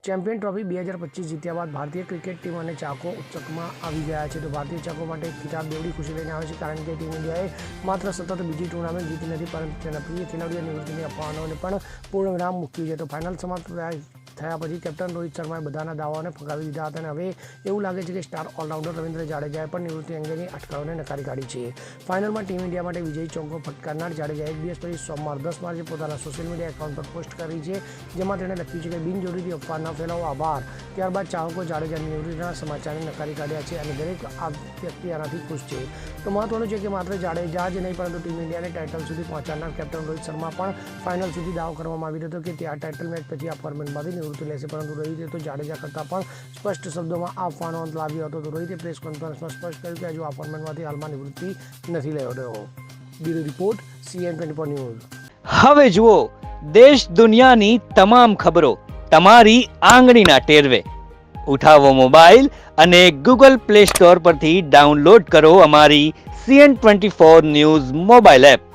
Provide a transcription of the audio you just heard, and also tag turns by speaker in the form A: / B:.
A: Champion trophy 2025 જીત્યા બાદ ભારતીય ક્રિકેટ ટીમ અને ચાહકો ઉત્સુકમાં આવી ગયા છે. તો ભારતીય ચાહકો માટે ખિતાબ બેવડી ખુશી લઈને આવે છે, કારણ કે ટીમ ઇન્ડિયાએ માત્ર સતત બીજી ટુર્નામેન્ટ જીતી નથી, પરંતુ તેના પ્રિય ખેલાડીઓ નિવૃત્તિની અફવાઓને પણ પૂર્ણ વિરામ મૂક્યું છે. તો ફાઇનલ સમાપ્ત થયા પછી કેપ્ટન રોહિત શર્માએ બધાના દાવાઓને ફગાવી દીધા હતા અને હવે એવું લાગે છે કે સ્ટાર ઓલરાઉન્ડર રવિન્દ્ર જાડેજાએ પણ નિવૃત્તિ અંગેની અટકળોને નકારી કાઢી છે. ફાઇનલમાં ટીમ ઇન્ડિયા માટે વિજયી ચોગ્ગો ફટકારનાર જાડેજાએ એક દિવસ પછી સોમવાર 10 માર્ચે પોતાના સોશિયલ મીડિયા એકાઉન્ટ પર પોસ્ટ કરી છે, જેમાં તેણે લખ્યું છે કે બિનજરૂરી અફવા ન ફેલાવો, આભાર. ત્યારબાદ ચાહકો જાડેજાની નિવૃત્તિના સમાચારને નકારી કાઢ્યા છે અને દરેક વ્યક્તિ આનાથી ખુશ છે. તો મહત્વનું છે કે માત્ર જાડેજા જ નહીં, પરંતુ ટીમ ઇન્ડિયાને ટાઇટલ સુધી પહોંચાડનાર કેપ્ટન રોહિત શર્મા પણ ફાઇનલ સુધી દાવો કરવામાં આવી હતો કે તે આ ટાઇટલ મેચ પછી આ ફોર્મેટમાંથી નિવૃત્તિ લેશે, પરંતુ રોહિતે તો જાડેજા કરતાં પણ સ્પષ્ટ શબ્દોમાં આ અફવાનો અંત લાવ્યો હતો. તો રોહિતે પ્રેસ કોન્ફરન્સમાં સ્પષ્ટ કર્યું કે હજુ આ ફોર્મેટમાંથી હાલમાં નિવૃત્તિ નથી લઈ રહ્યો. Bureau report CN24 news.
B: હવે જુઓ દેશ દુનિયાની તમામ ખબરો તમારી આંગળીના ટેરવે. ઉઠાવો મોબાઈલ અને Google Play Store પરથી ડાઉનલોડ કરો અમારી CN24 ન્યૂઝ મોબાઈલ એપ.